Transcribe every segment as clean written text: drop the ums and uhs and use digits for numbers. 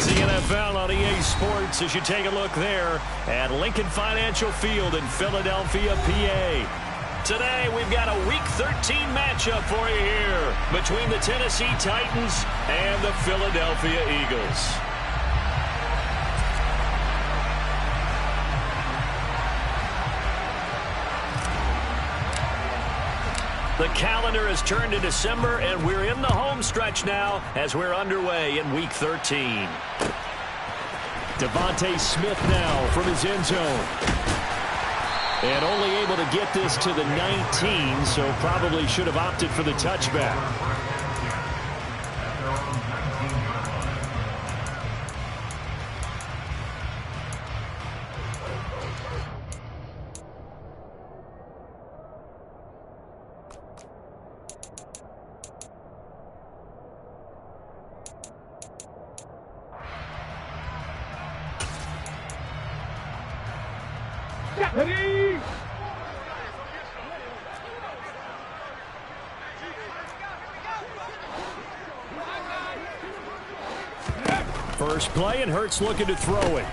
the NFL on EA Sports as you take a look there at Lincoln Financial Field in Philadelphia, PA. Today, we've got a Week 13 matchup for you here between the Tennessee Titans and the Philadelphia Eagles. The calendar has turned to December, and we're in the home stretch now as we're underway in Week 13. Devontae Smith now from his end zone. And only able to get this to the 19, so probably should have opted for the touchback. First play, and Hurts looking to throw it.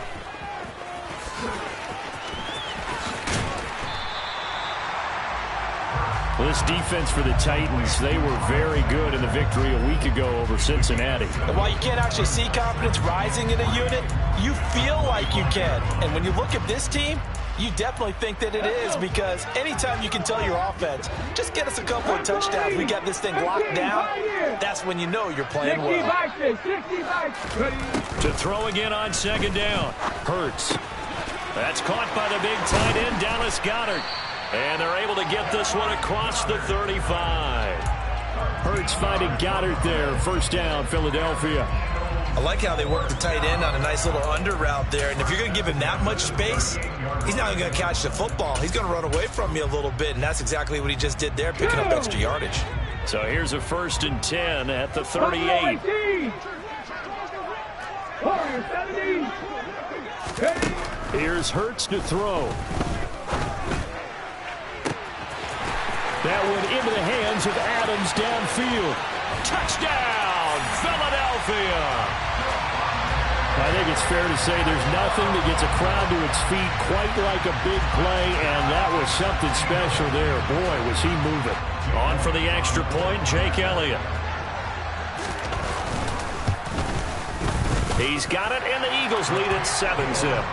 This defense for the Titans, they were very good in the victory a week ago over Cincinnati. While you can't actually see confidence rising in a unit, you feel like you can. And when you look at this team, you definitely think that it is, because anytime you can tell your offense, just get us a couple of touchdowns, we got this thing locked down, that's when you know you're playing well. To throw again on second down. Hurts. That's caught by the big tight end, Dallas Goedert. And they're able to get this one across the 35. Hurts finding Goedert there. First down, Philadelphia. I like how they work the tight end on a nice little under route there. And if you're going to give him that much space, he's not going to catch the football. He's going to run away from you a little bit, and that's exactly what he just did there, picking up extra yardage. So here's a 1st and 10 at the 38. Here's Hurts to throw. That one into the hands of Adams downfield. Touchdown, Philadelphia! I think it's fair to say there's nothing that gets a crowd to its feet quite like a big play, and that was something special there. Boy, was he moving. On for the extra point, Jake Elliott. He's got it, and the Eagles lead at 7-zip.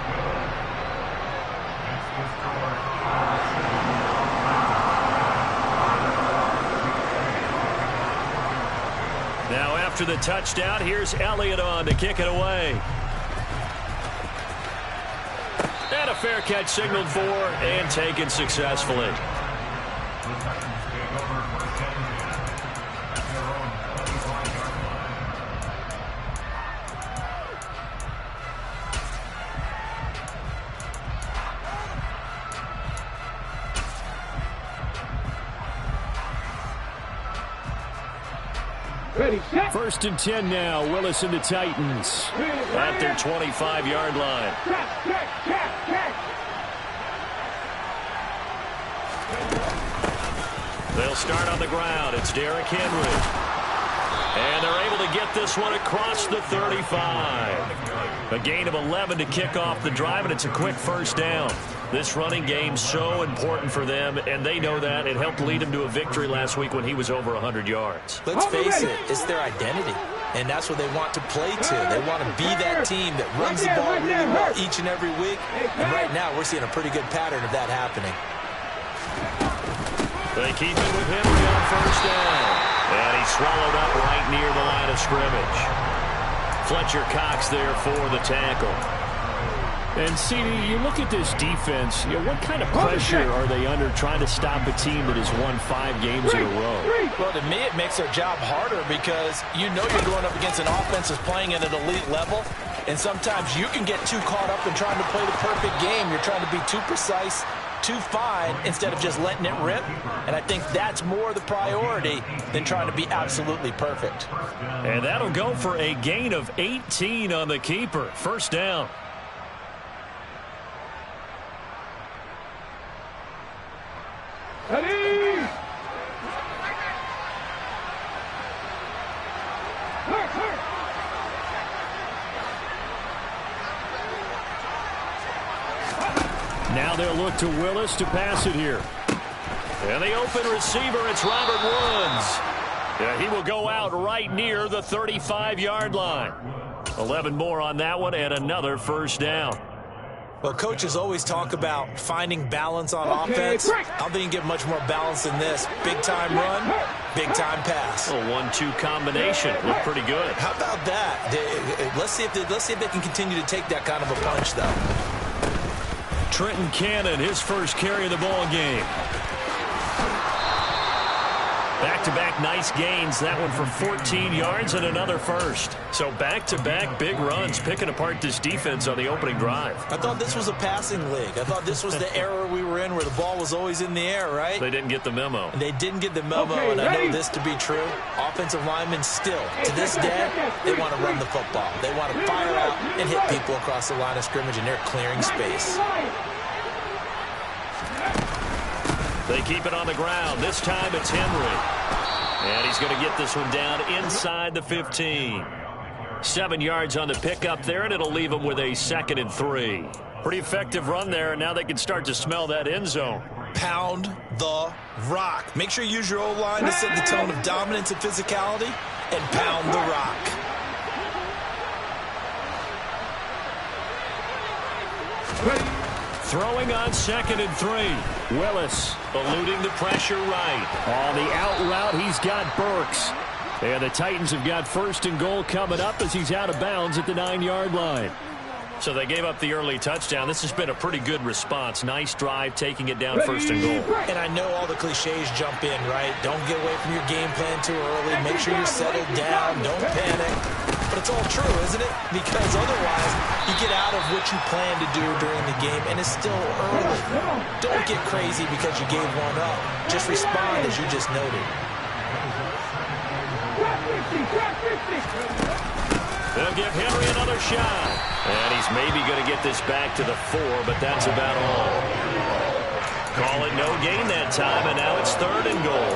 Now after the touchdown, here's Elliott on to kick it away. And a fair catch signaled for and taken successfully. First and 10 now. Willis and the Titans at their 25-yard line. They'll start on the ground. It's Derrick Henry. And they're able to get this one across the 35. A gain of 11 to kick off the drive, and it's a quick first down. This running game's so important for them, and they know that. It helped lead them to a victory last week when he was over 100 yards. Let's face it, it's their identity, and that's what they want to play to. They want to be that team that runs the ball really well each and every week, and right now we're seeing a pretty good pattern of that happening. They keep it with Henry on first down, and he's swallowed up right near the line of scrimmage. Fletcher Cox there for the tackle. And, CD, you look at this defense, what kind of pressure are they under trying to stop a team that has won 5 games in a row? Well, to me, it makes their job harder because you know you're going up against an offense that's playing at an elite level, and sometimes you can get too caught up in trying to play the perfect game. You're trying to be too precise, too fine, instead of just letting it rip. And I think that's more the priority than trying to be absolutely perfect. And that'll go for a gain of 18 on the keeper. First down. Now they'll look to Willis to pass it here. And the open receiver, it's Robert Woods. Yeah, he will go out right near the 35-yard line. 11 more on that one and another first down. Well, coaches always talk about finding balance on offense. I don't think you get much more balance than this. Big-time run, big-time pass. A 1-2 combination. Looked pretty good. How about that? Let's see if they can continue to take that kind of a punch, though. Trenton Cannon, his first carry of the ball game. Back-to-back nice gains. That one for 14 yards and another first. So back-to-back big runs, picking apart this defense on the opening drive. I thought this was a passing league. I thought this was the era we were in where the ball was always in the air, right? They didn't get the memo. They didn't get the memo, and I know this to be true. Offensive linemen still, to this day, they want to run the football. They want to fire out and hit people across the line of scrimmage, and they're clearing space. They keep it on the ground. This time it's Henry. And he's going to get this one down inside the 15. 7 yards on the pickup there, and it'll leave him with a 2nd and 3. Pretty effective run there, and now they can start to smell that end zone. Pound the rock. Make sure you use your O-line to set the tone of dominance and physicality, and pound the rock. Throwing on 2nd and 3. Willis eluding the pressure right. On the out route, he's got Burks. And the Titans have got 1st and goal coming up as he's out of bounds at the 9-yard line. So they gave up the early touchdown. This has been a pretty good response. Nice drive, taking it down 1st and goal. And I know all the cliches jump in, right? Don't get away from your game plan too early. Make sure you're settled down. Don't panic. But it's all true, isn't it? Because otherwise, you get out of what you plan to do during the game, and it's still early. Don't get crazy because you gave one up. Just respond as you just noted. They'll give Henry another shot. And he's maybe going to get this back to the 4, but that's about all. Call it no gain that time, and now it's 3rd and goal.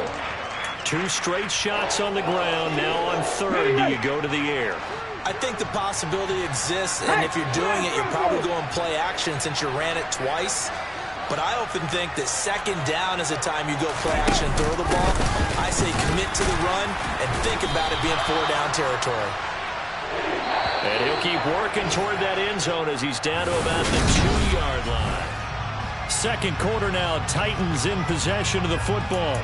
2 straight shots on the ground. Now on 3rd, do you go to the air? I think the possibility exists, and if you're doing it, you're probably going play action since you ran it twice. But I often think that 2nd down is the time you go play action and throw the ball. I say commit to the run and think about it being 4-down territory. And he'll keep working toward that end zone as he's down to about the 2-yard line. 2nd quarter now, Titans in possession of the football.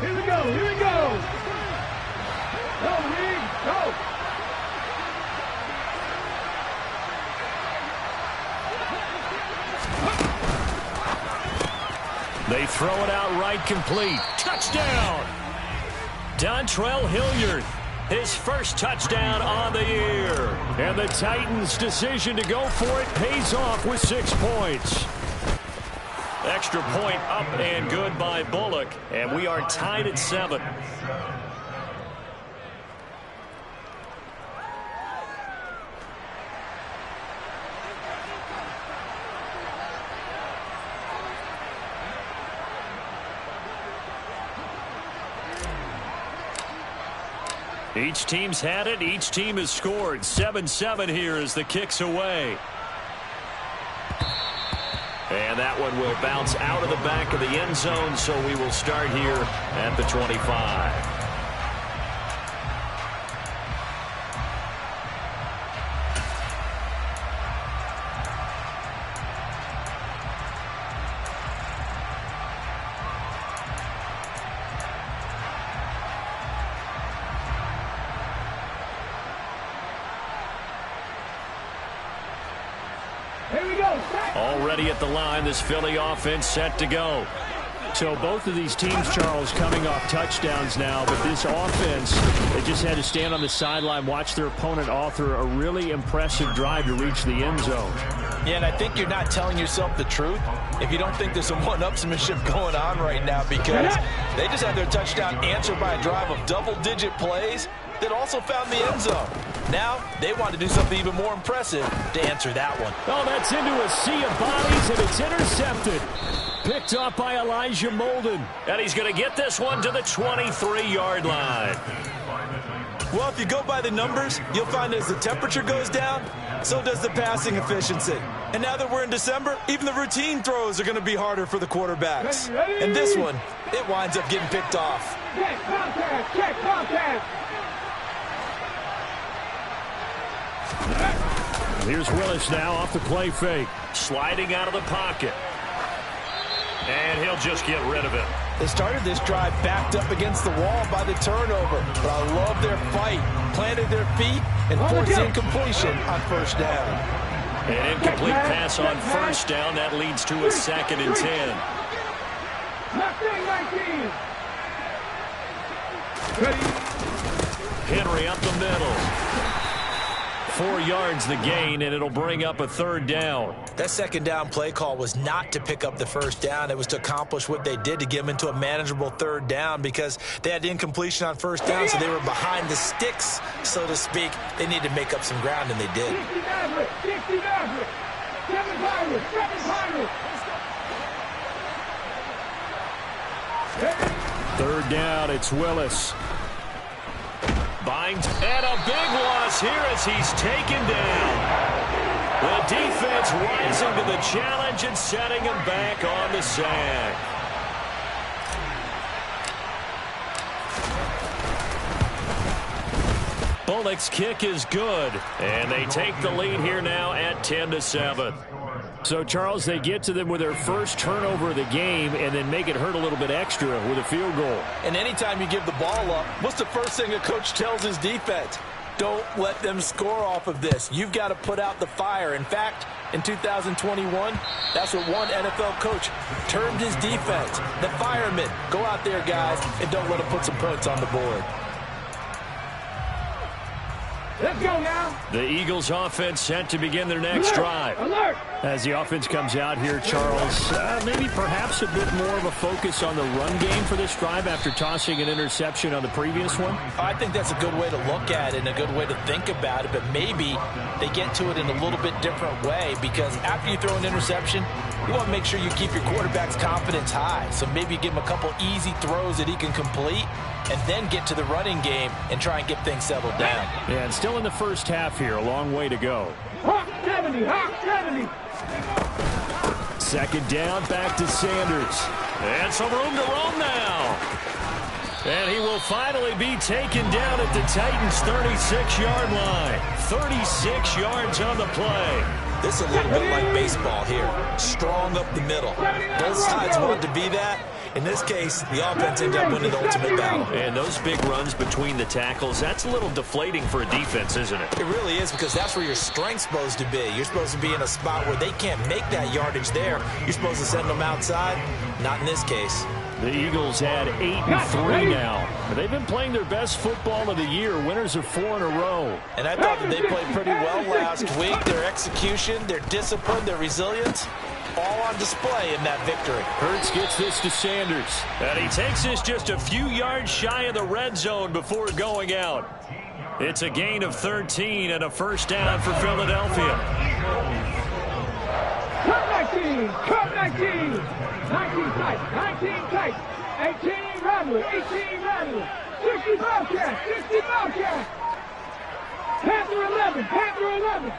Here we go, here we go. Go, Reed, go. They throw it out right, complete. Touchdown! Dontrell Hilliard, his first touchdown on the year. And the Titans' decision to go for it pays off with 6 points. Extra point up and good by Bullock, and we are tied at 7. Each team's had it. Each team has scored. 7-7 here as the kick's away. And that one will bounce out of the back of the end zone, so we will start here at the 25. Already at the line, this Philly offense set to go. So both of these teams, Charles, coming off touchdowns now, but this offense, they just had to stand on the sideline, watch their opponent author a really impressive drive to reach the end zone. Yeah, and I think you're not telling yourself the truth if you don't think there's some one-upsmanship going on right now, because they just had their touchdown answered by a drive of double-digit plays that also found the end zone. Now they want to do something even more impressive to answer that one. Oh, that's into a sea of bodies, and it's intercepted. Picked up by Elijah Molden. And he's going to get this one to the 23-yard line. Well, if you go by the numbers, you'll find as the temperature goes down, so does the passing efficiency. And now that we're in December, even the routine throws are going to be harder for the quarterbacks. And this one, it winds up getting picked off. Check contact, check contact. Here's Willis now off the play fake. Sliding out of the pocket. And he'll just get rid of it. They started this drive backed up against the wall by the turnover. But I love their fight. Planted their feet and forced incompletion on first down. An incomplete pass on first down. That leads to a 2nd and 10. Henry up the middle. 4 yards the gain, and it'll bring up a 3rd down. That 2nd down play call was not to pick up the first down. It was to accomplish what they did to get them into a manageable 3rd down because they had incompletion on first down, so they were behind the sticks, so to speak. They needed to make up some ground, and they did. 3rd down, it's Willis. Binds, and a big loss here as he's taken down. The defense rising to the challenge and setting him back on the sack. Bullock's kick is good, and they take the lead here now at 10-7. So, Charles, they get to them with their first turnover of the game and then make it hurt a little bit extra with a field goal. And anytime you give the ball up, what's the first thing a coach tells his defense? Don't let them score off of this. You've got to put out the fire. In fact, in 2021, that's what one NFL coach termed his defense. The firemen. Go out there, guys, and don't let them put some points on the board. Let's go now. The Eagles offense set to begin their next drive. Alert. As the offense comes out here, Charles, maybe perhaps a bit more of a focus on the run game for this drive after tossing an interception on the previous one? I think that's a good way to look at it and a good way to think about it, but maybe they get to it in a little bit different way because after you throw an interception, you want to make sure you keep your quarterback's confidence high. So maybe you give him a couple easy throws that he can complete and then get to the running game and try and get things settled down. Yeah, and still in the first half here, a long way to go. Hawk 70, Hawk 70. 2nd down, back to Sanders. And some room to roam now. And he will finally be taken down at the Titans' 36-yard line. 36 yards on the play. This is a little bit like baseball here. Strong up the middle. Both sides want to be that. In this case, the offense ended up winning the ultimate battle. And those big runs between the tackles, that's a little deflating for a defense, isn't it? It really is because that's where your strength's supposed to be. You're supposed to be in a spot where they can't make that yardage there. You're supposed to send them outside. Not in this case. The Eagles had 8-3 now. They've been playing their best football of the year. Winners of 4 in a row. And I thought that they played pretty well last week. Their execution, their discipline, their resilience, all on display in that victory. Hurts gets this to Sanders. And he takes this just a few yards shy of the red zone before going out. It's a gain of 13 and a first down for Philadelphia. Cut 19, cut 19. 19 tight, 19 tight. 18 Rattler, 18 Rattler. 60 Bobcat, 60 Bobcat. Panther 11, Panther 11.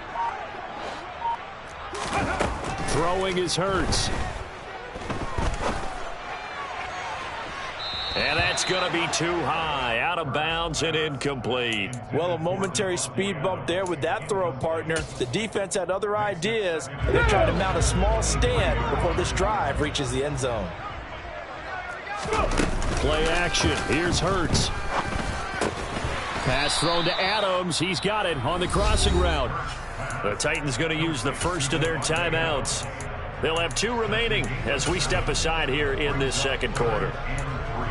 Throwing is Hurts. And that's going to be too high, out of bounds and incomplete. Well, a momentary speed bump there with that throw, partner. The defense had other ideas, and they're trying to mount a small stand before this drive reaches the end zone. Play action. Here's Hurts. Pass thrown to Adams. He's got it on the crossing route. The Titans going to use the first of their timeouts. They'll have 2 remaining as we step aside here in this second quarter.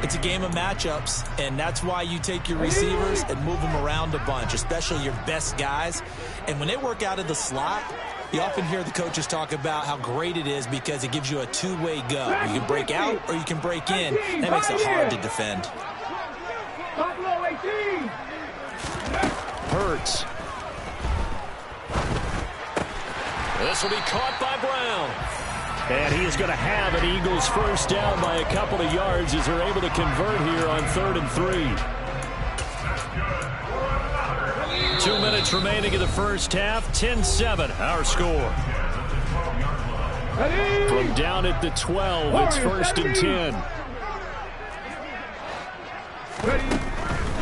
It's a game of matchups, and that's why you take your receivers and move them around a bunch, especially your best guys. And when they work out of the slot, you often hear the coaches talk about how great it is because it gives you a two-way go. You can break out or you can break in. That makes it hard to defend. Hurts This will be caught by Brown. And he is going to have an Eagles first down by a couple of yards as they're able to convert here on 3rd and 3. 2 minutes remaining in the first half. 10-7, our score. From down at the 12, it's 1st and 10.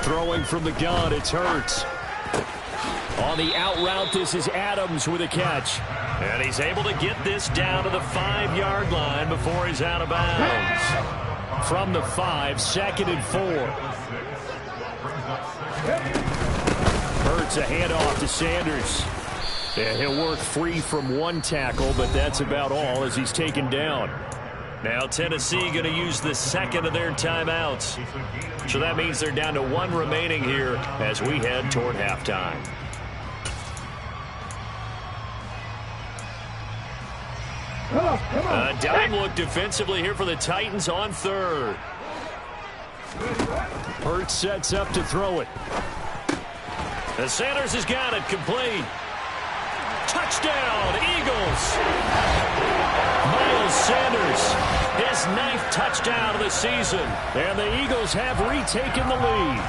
Throwing from the gun, it's Hurts. On the out route, this is Adams with a catch. And he's able to get this down to the 5-yard line before he's out of bounds. From the 5, 2nd and 4. Hurts a handoff to Sanders. And he'll work free from one tackle, but that's about all as he's taken down. Now Tennessee going to use the second of their timeouts. So that means they're down to 1 remaining here as we head toward halftime. A dime look defensively here for the Titans on 3rd. Hurts sets up to throw it. And Sanders has got it complete. Touchdown, Eagles. Miles Sanders, his 9th touchdown of the season. And the Eagles have retaken the lead.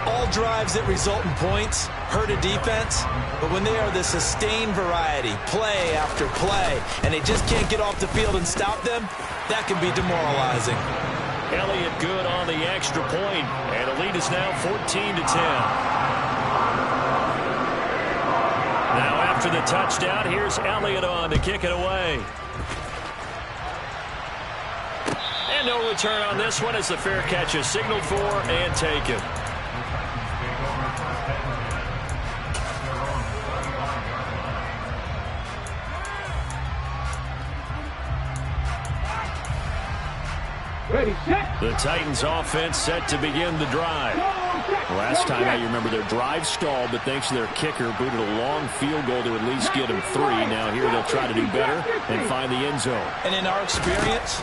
All drives that result in points hurt a defense, but when they are the sustained variety, play after play, and they just can't get off the field and stop them, that can be demoralizing. Elliott good on the extra point, and the lead is now 14-10. Now after the touchdown, here's Elliott on to kick it away. And no return on this one as the fair catch is signaled for and taken. Ready, set. The Titans offense set to begin the drive. Last time out, you remember their drive stalled, but thanks to their kicker, booted a long field goal to at least get them 3. Now here they'll try to do better and find the end zone. And in our experience,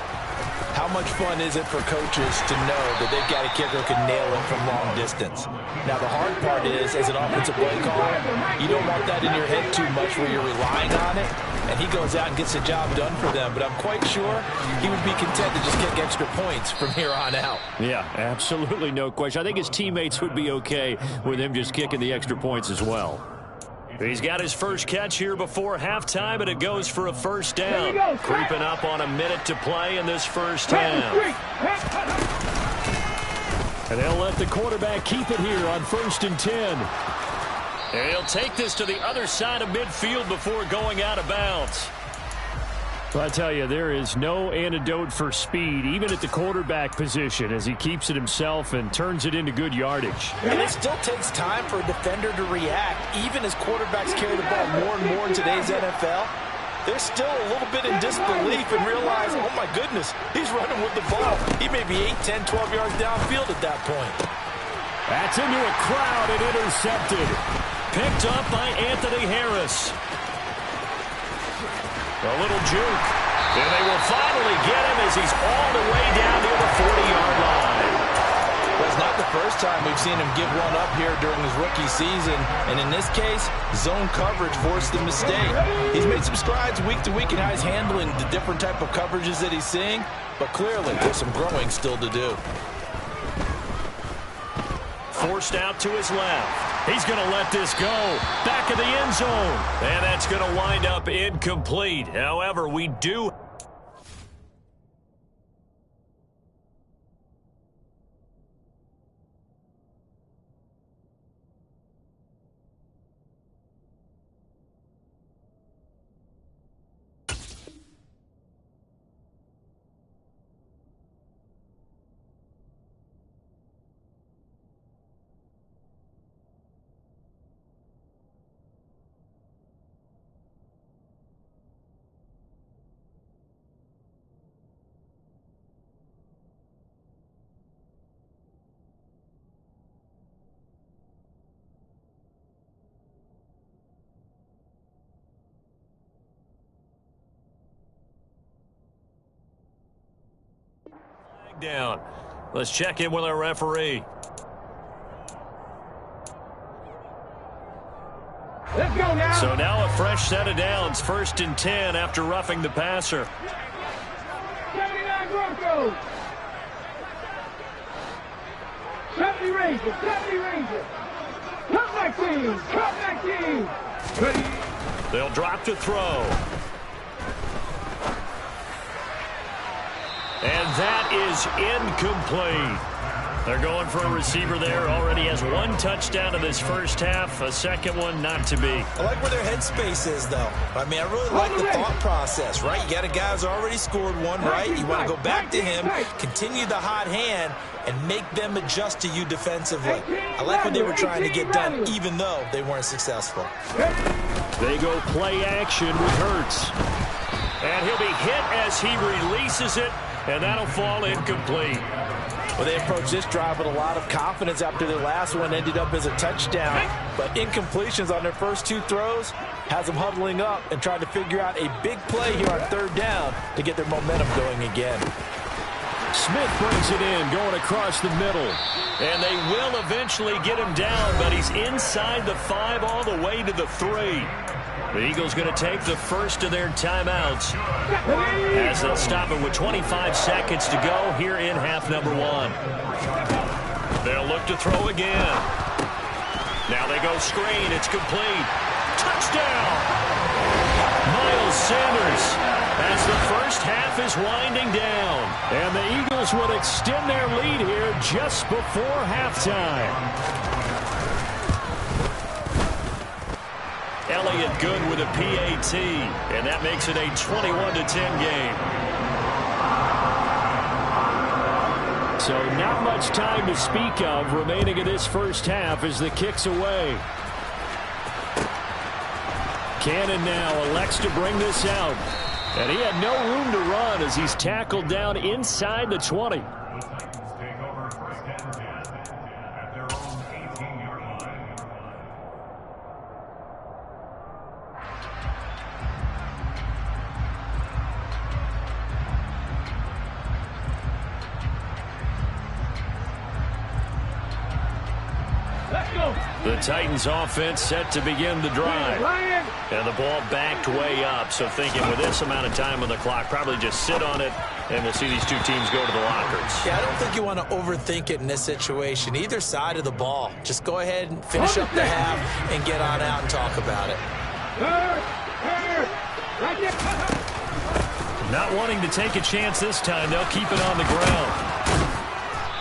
how much fun is it for coaches to know that they've got a kicker who can nail it from long distance? Now, the hard part is, as an offensive play caller, you don't want that in your head too much where you're relying on it, and he goes out and gets the job done for them. But I'm quite sure he would be content to just kick extra points from here on out. Yeah, absolutely no question. I think his teammates would be okay with him just kicking the extra points as well. He's got his first catch here before halftime, and it goes for a first down. Creeping up on a minute to play in this first half. And they'll let the quarterback keep it here on 1st and 10. And he'll take this to the other side of midfield before going out of bounds. Well, I tell you, there is no antidote for speed, even at the quarterback position, as he keeps it himself and turns it into good yardage. And it still takes time for a defender to react, even as quarterbacks carry the ball more and more in today's NFL. They're still a little bit in disbelief and realize, oh my goodness, he's running with the ball. He may be 8, 10, 12 yards downfield at that point. That's into a crowd and intercepted. Picked up by Anthony Harris. A little juke. And they will finally get him as he's all the way down near the 40-yard line. Well, it's not the first time we've seen him give one up here during his rookie season. And in this case, zone coverage forced the mistake. He's made some strides week to week in how he's handling the different type of coverages that he's seeing. But clearly, there's some growing still to do. Forced out to his left. He's going to let this go. Back of the end zone. And that's going to wind up incomplete. However, we do... down. Let's check in with our referee. Let's go. So now a fresh set of downs, 1st and 10 after roughing the passer. 79 Broncos. 70 Rangers. 70 Rangers. Comeback team. Comeback team. Ready. They'll drop to throw. And that is incomplete. They're going for a receiver there. Already has 1 touchdown in this first half. A second one not to be. I like where their headspace is, though. I mean, I really like the thought process, right? You got a guy who's already scored one, right? You want to go back to him, continue the hot hand, and make them adjust to you defensively. I like what they were trying to get done, even though they weren't successful. They go play action with Hurts. And he'll be hit as he releases it, and that'll fall incomplete. Well, they approached this drive with a lot of confidence after their last one ended up as a touchdown. But incompletions on their first 2 throws has them huddling up and trying to figure out a big play here on 3rd down to get their momentum going again. Smith brings it in, going across the middle. And they will eventually get him down, but he's inside the 5 all the way to the 3. The Eagles going to take the first of their timeouts as they'll stop it with 25 seconds to go here in half number 1. They'll look to throw again. Now they go screen. It's complete. Touchdown! Miles Sanders as the first half is winding down. And the Eagles would extend their lead here just before halftime. Elliott good with a PAT, and that makes it a 21-10 game. So not much time to speak of remaining in this first half as the kick's away. Cannon now elects to bring this out. And he had no room to run as he's tackled down inside the 20. The Titans offense set to begin the drive. And the ball backed way up. So thinking with this amount of time on the clock, probably just sit on it, and we'll see these 2 teams go to the lockers. Yeah, I don't think you want to overthink it in this situation. Either side of the ball. Just go ahead and finish up the half and get on out and talk about it. Not wanting to take a chance this time. They'll keep it on the ground.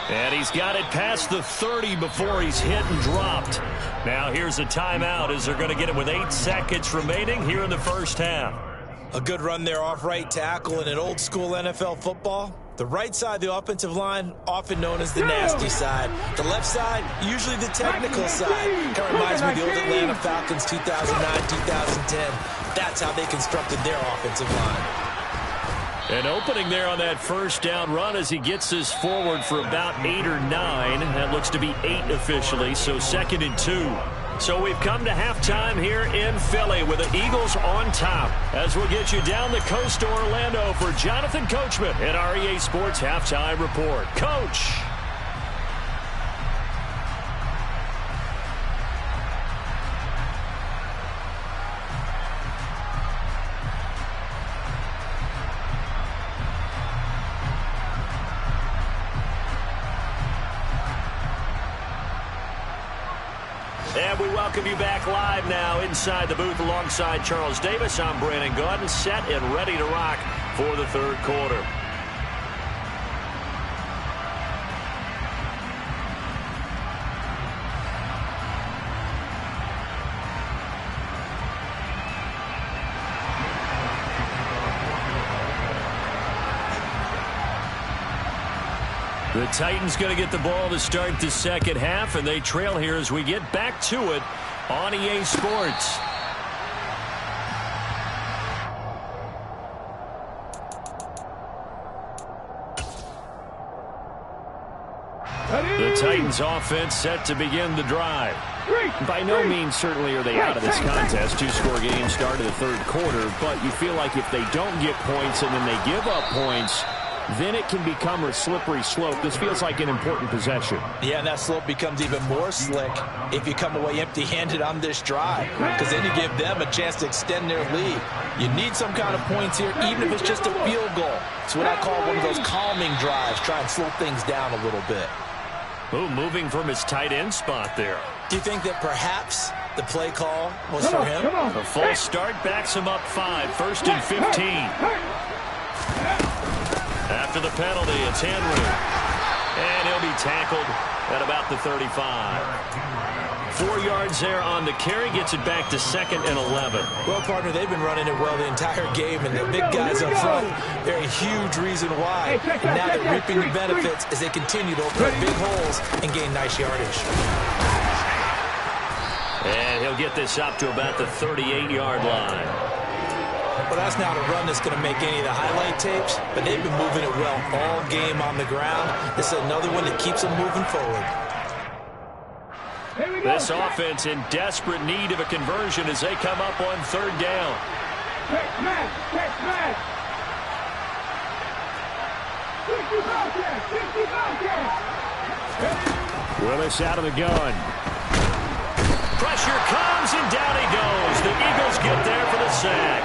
And he's got it past the 30 before he's hit and dropped. Now here's a timeout as they're going to get it with 8 seconds remaining here in the first half. A good run there off right tackle in an old school NFL football. The right side of the offensive line, often known as the nasty side. The left side, usually the technical side. Kind of reminds me of the old Atlanta Falcons 2009, 2010. That's how they constructed their offensive line. An opening there on that first down run as he gets this forward for about 8 or 9. That looks to be 8 officially, so 2nd and 2. So we've come to halftime here in Philly with the Eagles on top. As we'll get you down the coast to Orlando for Jonathan Coachman at our EA Sports Halftime Report. Coach! And we welcome you back live now inside the booth alongside Charles Davis. I'm Brandon Gaudin, set and ready to rock for the 3rd quarter. The Titans going to get the ball to start the second half, and they trail here as we get back to it on EA Sports. The Titans offense set to begin the drive. By no means certainly are they out of this contest. 2-score game start of the 3rd quarter, but you feel like if they don't get points and then they give up points, then it can become a slippery slope. This feels like an important possession. Yeah, and that slope becomes even more slick if you come away empty-handed on this drive, because then you give them a chance to extend their lead. You need some kind of points here, even if it's just a field goal. It's what I call one of those calming drives, try and slow things down a little bit. Ooh, moving from his tight end spot there. Do you think that perhaps the play call was for him? A false start backs him up 5, 1st and 15. After the penalty, it's Henry. And he'll be tackled at about the 35. 4 yards there on the carry, gets it back to 2nd and 11. Well, partner, they've been running it well the entire game, and the big guys up front, they're a huge reason why. And now they're reaping the benefits as they continue to open up big holes and gain nice yardage. And he'll get this up to about the 38-yard line. Well, that's not a run that's going to make any of the highlight tapes, but they've been moving it well all game on the ground. This is another one that keeps them moving forward. This offense in desperate need of a conversion as they come up on 3rd down. Willis out of the gun. Pressure comes, and down he goes. The Eagles get there for the sack.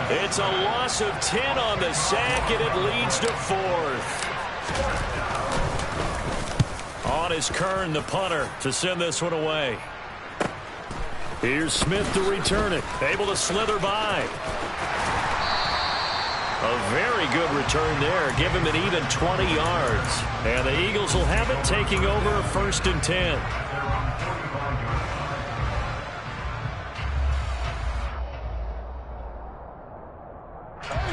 It's a loss of 10 on the sack, and it leads to 4th. On is Kern, the punter, to send this one away. Here's Smith to return it. Able to slither by. A very good return there. Give him an even 20 yards. And the Eagles will have it, taking over 1st and 10.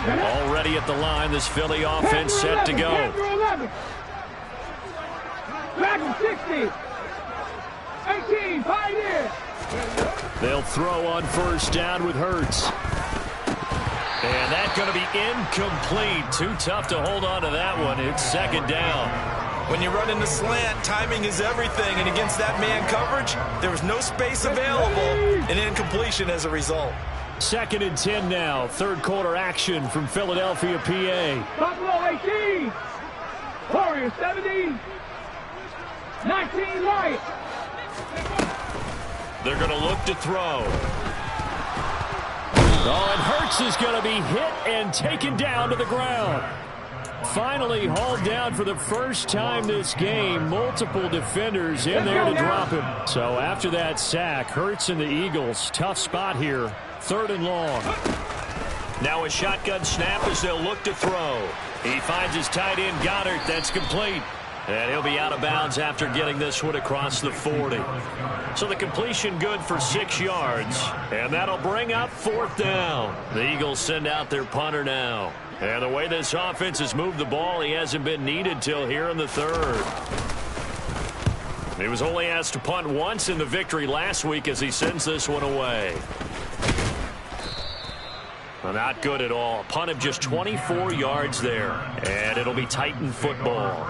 Already at the line, this Philly offense set to go. Back to 60. 18, Pioneer. They'll throw on 1st down with Hurts. And that's going to be incomplete. Too tough to hold on to that one. It's 2nd down. When you run in the slant, timing is everything. And against that man coverage, there was no space available. And incompletion as a result. 2nd and 10 now. 3rd quarter action from Philadelphia, PA. Buffalo 18. Warriors 17. 19 right. They're going to look to throw. Oh, and Hurts is going to be hit and taken down to the ground. Finally hauled down for the first time this game. Multiple defenders in there to drop him. So after that sack, Hurts and the Eagles, tough spot here. 3rd and long. Now a shotgun snap as they'll look to throw. He finds his tight end, Goddard. That's complete. And he'll be out of bounds after getting this one across the 40. So the completion good for 6 yards. And that'll bring up 4th down. The Eagles send out their punter now. And the way this offense has moved the ball, he hasn't been needed till here in the 3rd. He was only asked to punt once in the victory last week as he sends this one away. Well, not good at all. A punt of just 24 yards there. And it'll be Titan football.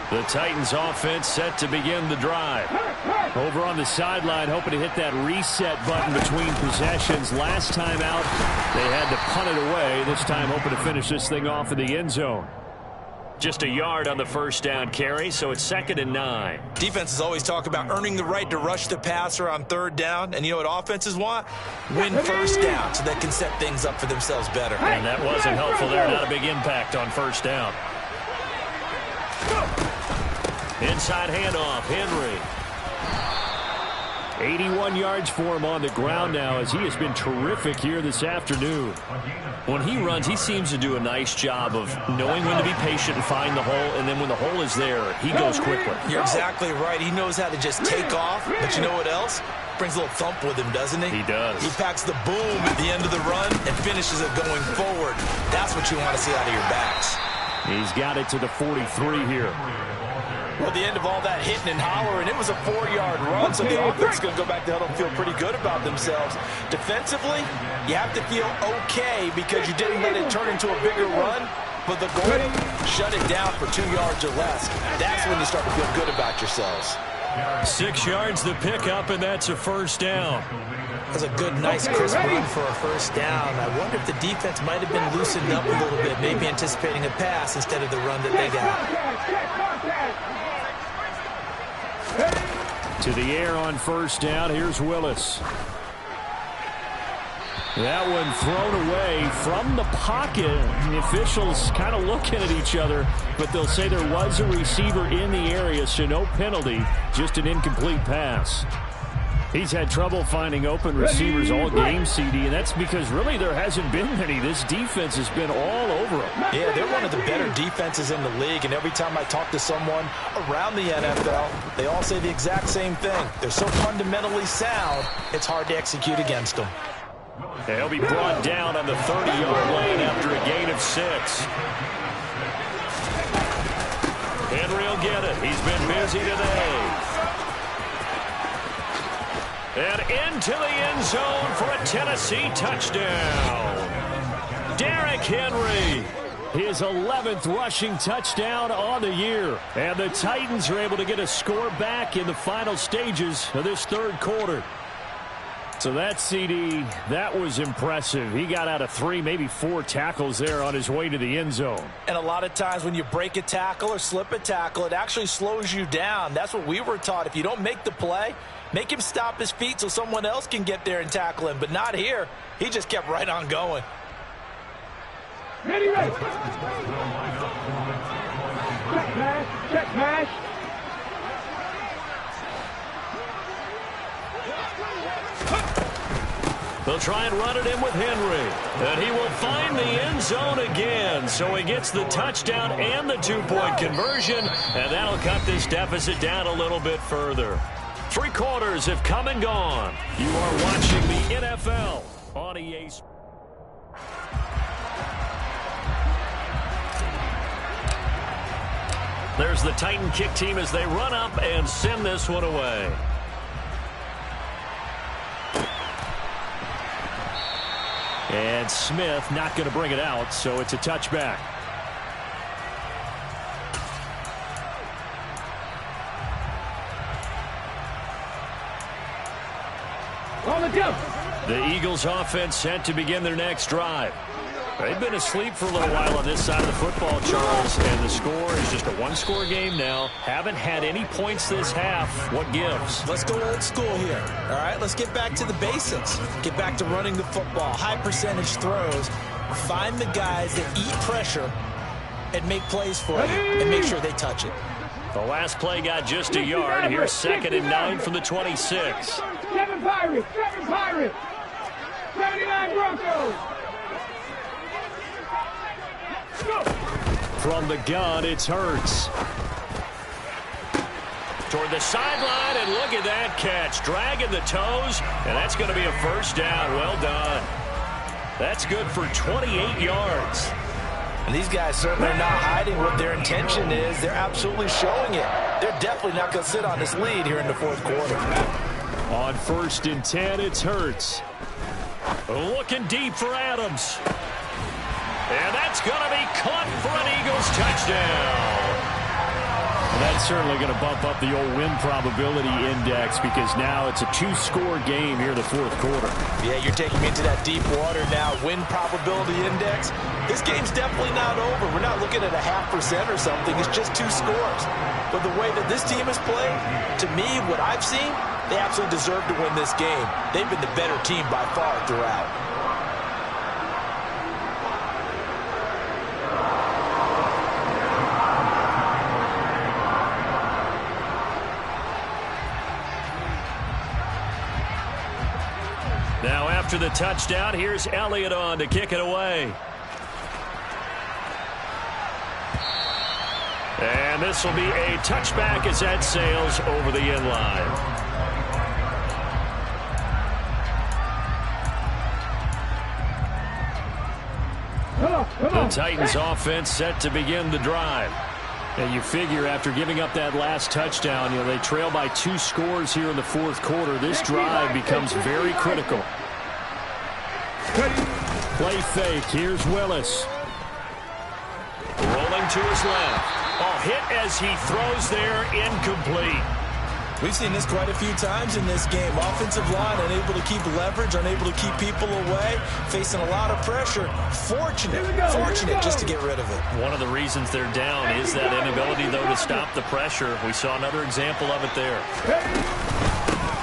The Titans offense set to begin the drive. Over on the sideline, hoping to hit that reset button between possessions. Last time out, they had to punt it away. This time hoping to finish this thing off in the end zone. Just a yard on the 1st down carry, so it's 2nd and 9. Defenses always talk about earning the right to rush the passer on 3rd down. And you know what offenses want? Win 1st down so they can set things up for themselves better. And that wasn't helpful there. Not a big impact on 1st down. Inside handoff, Henry. 81 yards for him on the ground now as he has been terrific here this afternoon. When he runs, he seems to do a nice job of knowing when to be patient and find the hole, and then when the hole is there, he goes quickly. You're exactly right. He knows how to just take off, but you know what else? Brings a little thump with him, doesn't he? He does. He packs the boom at the end of the run and finishes it going forward. That's what you want to see out of your backs. He's got it to the 43 here. Well, the end of all that hitting and hollering, it was a 4-yard run, so the offense is going to go back to huddle and feel pretty good about themselves. Defensively, you have to feel okay because you didn't let it turn into a bigger run, but the goal, shut it down for 2 yards or less. That's when you start to feel good about yourselves. 6 yards the pickup, and that's a first down. That's a good, nice, crisp run for a first down. I wonder if the defense might have been loosened up a little bit, maybe anticipating a pass instead of the run that they got. To the air on first down. Here's Willis. That one thrown away from the pocket. The officials kind of looking at each other, but they'll say there was a receiver in the area, so no penalty, just an incomplete pass. He's had trouble finding open receivers all game, CD, and that's because really there hasn't been many. This defense has been all over them. Yeah, they're one of the better defenses in the league, and every time I talk to someone around the NFL, they all say the exact same thing. They're so fundamentally sound, it's hard to execute against them. He'll be brought down on the 30-yard lane after a gain of 6. Henry will get it. He's been busy today. And into the end zone for a Tennessee touchdown. Derrick Henry, his 11th rushing touchdown on the year. And the Titans are able to get a score back in the final stages of this third quarter. So that CD, that was impressive. He got out of 3, maybe 4 tackles there on his way to the end zone. And a lot of times when you break a tackle or slip a tackle, it actually slows you down. That's what we were taught. If you don't make the play, make him stop his feet so someone else can get there and tackle him. But not here. He just kept right on going. Ready, ready. Check pass, check pass. They'll try and run it in with Henry. And he will find the end zone again. So he gets the touchdown and the 2-point conversion. And that'll cut this deficit down a little bit further. 3 quarters have come and gone. You are watching the NFL on EA Sports. There's the Titan kick team as they run up and send this one away. And Smith not going to bring it out, so it's a touchback. On the jump. The Eagles offense set to begin their next drive. They've been asleep for a little while on this side of the football, Charles, and the score is just a 1-score game now. Haven't had any points this half. What gives? Let's go old school here. All right, let's get back to the basics. Get back to running the football, high percentage throws. Find the guys that eat pressure and make plays for you and make sure they touch it. The last play got just a yard. Here's 2nd and 9 from the 26. 7 Pirates, 7 Pirates. 79 Broncos. From the gun, it's Hurts. Toward the sideline, and look at that catch. Dragging the toes, and that's going to be a first down. Well done. That's good for 28 yards. And these guys certainly are not hiding what their intention is. They're absolutely showing it. They're definitely not going to sit on this lead here in the 4th quarter. On 1st and 10, it's Hurts. Looking deep for Adams. And that's going to be caught for an Eagles touchdown. That's certainly going to bump up the old win probability index because now it's a 2-score game here in the 4th quarter. Yeah, you're taking me into that deep water now. Win probability index. This game's definitely not over. We're not looking at a 0.5% or something. It's just 2 scores. But the way that this team has played, to me, what I've seen, they absolutely deserve to win this game. They've been the better team by far throughout. Now after the touchdown, here's Elliott on to kick it away. And this will be a touchback as that sails over the end line. The Titans offense set to begin the drive. And you figure after giving up that last touchdown, they trail by 2 scores here in the fourth quarter. This drive becomes very critical. Play fake. Here's Willis. Rolling to his left. Hit as he throws there, incomplete. We've seen this quite a few times in this game. Offensive line unable to keep leverage, unable to keep people away, facing a lot of pressure. Fortunate just to get rid of it. One of the reasons they're down is that inability, though, to stop the pressure. We saw another example of it there.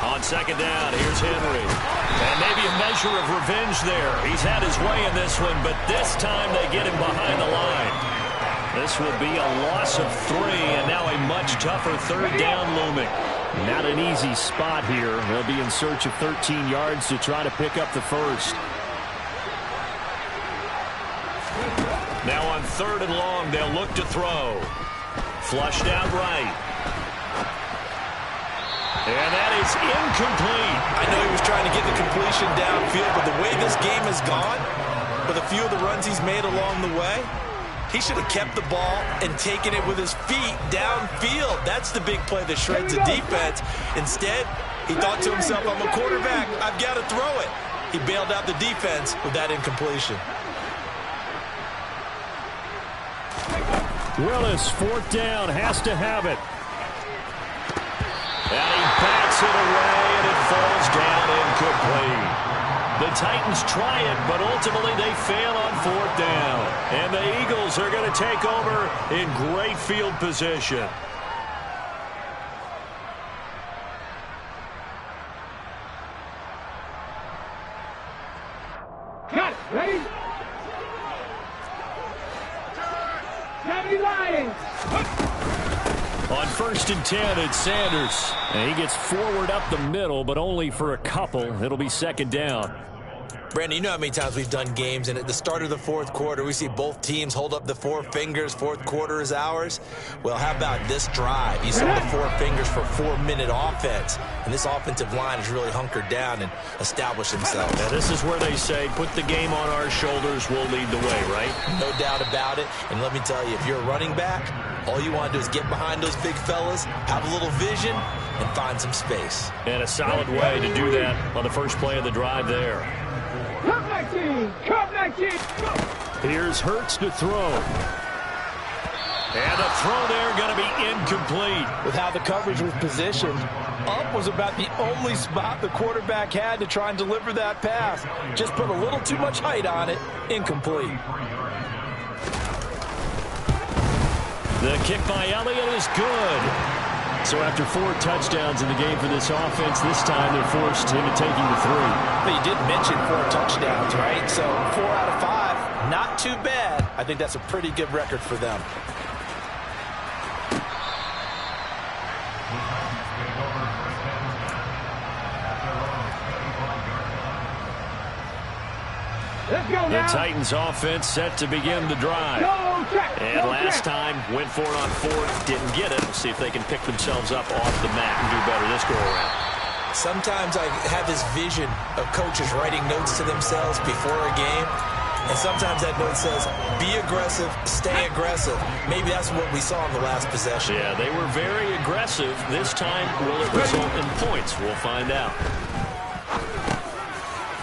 On second down, here's Henry. And maybe a measure of revenge there. He's had his way in this one, but this time they get him behind the line. This will be a loss of 3, and now a much tougher third down looming. Not an easy spot here. They'll be in search of 13 yards to try to pick up the first. Now on 3rd and long, they'll look to throw. Flushed out right. And that is incomplete. I know he was trying to get the completion downfield, but the way this game has gone, with a few of the runs he's made along the way, he should have kept the ball and taken it with his feet downfield. That's the big play that shreds the defense. Instead, he thought to himself, I'm a quarterback, I've got to throw it. He bailed out the defense with that incompletion. Willis, 4th down, has to have it. And he backs it away, and it falls down incomplete. The Titans try it, but ultimately they fail on 4th down. And the Eagles are going to take over in great field position. Cut, ready? County Lions. On 1st and 10, it's Sanders. And he gets forward up the middle, but only for a couple. It'll be 2nd down. Brandon, you know how many times we've done games, and at the start of the fourth quarter, we see both teams hold up the 4 fingers, fourth quarter is ours. Well, how about this drive? You saw the 4 fingers for 4-minute offense, and this offensive line has really hunkered down and established themselves. Now, this is where they say, put the game on our shoulders, we'll lead the way, right? No doubt about it, and let me tell you, if you're a running back, all you want to do is get behind those big fellas, have a little vision, and find some space. And a solid way to do that on the first play of the drive there. Come 19! Come 19! Here's Hurts to throw. And a throw there going to be incomplete. With how the coverage was positioned, up was about the only spot the quarterback had to try and deliver that pass. Just put a little too much height on it. Incomplete. The kick by Elliott is good. So after 4 touchdowns in the game for this offense, this time they're forced into taking the 3. But you did mention 4 touchdowns, right? So 4 out of 5, not too bad. I think that's a pretty good record for them. The Titans offense set to begin the drive. And last time went for it on 4th, didn't get it. We'll see if they can pick themselves up off the mat and do better this go around. Sometimes I have this vision of coaches writing notes to themselves before a game. And sometimes that note says, be aggressive, stay aggressive. Maybe that's what we saw in the last possession. Yeah, they were very aggressive. This time, will it result in points? We'll find out.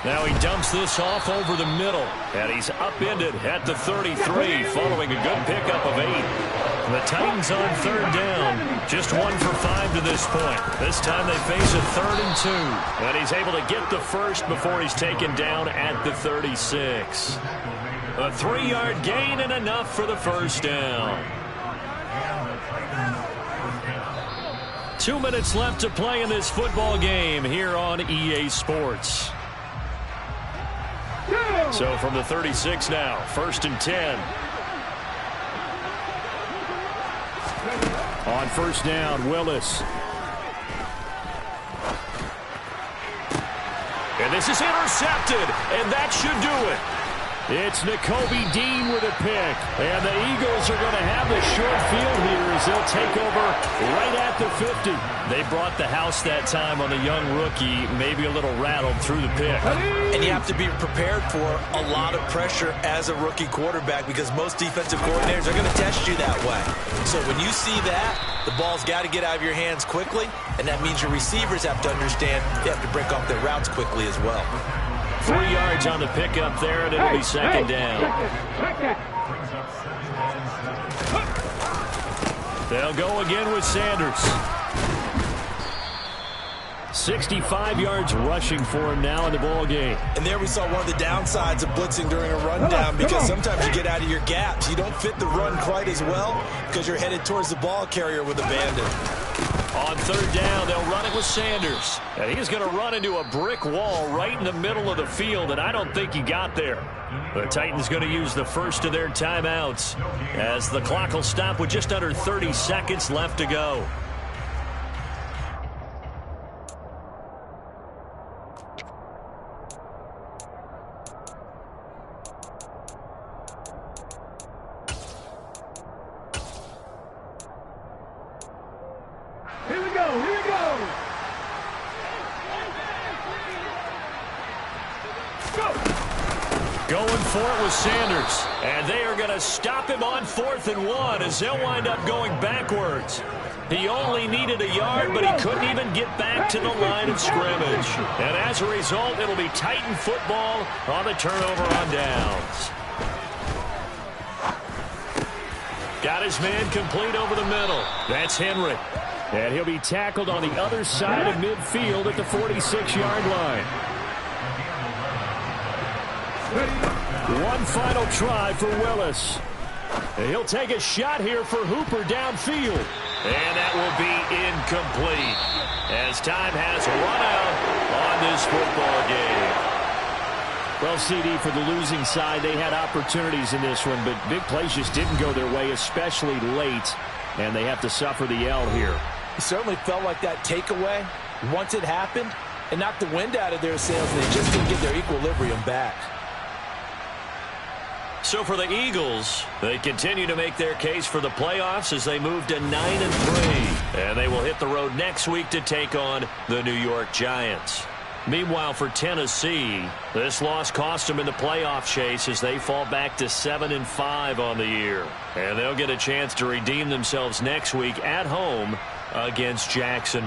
Now he dumps this off over the middle, and he's upended at the 33 following a good pickup of 8. The Titans on 3rd down, just 1 for 5 to this point. This time they face a 3rd and 2, and he's able to get the first before he's taken down at the 36. A 3-yard gain and enough for the first down. 2 minutes left to play in this football game here on EA Sports. So from the 36 now, 1st and 10. On 1st down, Willis. And this is intercepted, and that should do it. It's Nakobe Dean with a pick. And the Eagles are going to have the short field here as they'll take over right at the 50. They brought the house that time on the young rookie, maybe a little rattled through the pick. And you have to be prepared for a lot of pressure as a rookie quarterback because most defensive coordinators are going to test you that way. So when you see that, the ball's got to get out of your hands quickly, and that means your receivers have to understand they have to break off their routes quickly as well. 3 yards on the pickup there, and it'll be second down. They'll go again with Sanders. 65 yards rushing for him now in the ball game. And there we saw one of the downsides of blitzing during a rundown because sometimes you get out of your gaps. You don't fit the run quite as well because you're headed towards the ball carrier with abandon. On third down, they'll run it with Sanders. And he's going to run into a brick wall right in the middle of the field, and I don't think he got there. The Titans going to use the first of their timeouts as the clock will stop with just under 30 seconds left to go. Here we go, here we go. Go. Going for it with Sanders. And they are going to stop him on 4th and 1 as they'll wind up going backwards. He only needed a yard, but he couldn't even get back to the line of scrimmage. And as a result, it'll be Titan football on the turnover on downs. Got his man complete over the middle. That's Henry. And he'll be tackled on the other side of midfield at the 46-yard line. One final try for Willis. And he'll take a shot here for Hooper downfield. And that will be incomplete as time has run out on this football game. Well, CD, for the losing side, they had opportunities in this one, but big plays just didn't go their way, especially late, and they have to suffer the L here. It certainly felt like that takeaway, once it happened, it knocked the wind out of their sails, and they just didn't get their equilibrium back. So for the Eagles, they continue to make their case for the playoffs as they move to 9-3. And they will hit the road next week to take on the New York Giants. Meanwhile, for Tennessee, this loss cost them in the playoff chase as they fall back to 7-5 on the year. And they'll get a chance to redeem themselves next week at home against Jacksonville.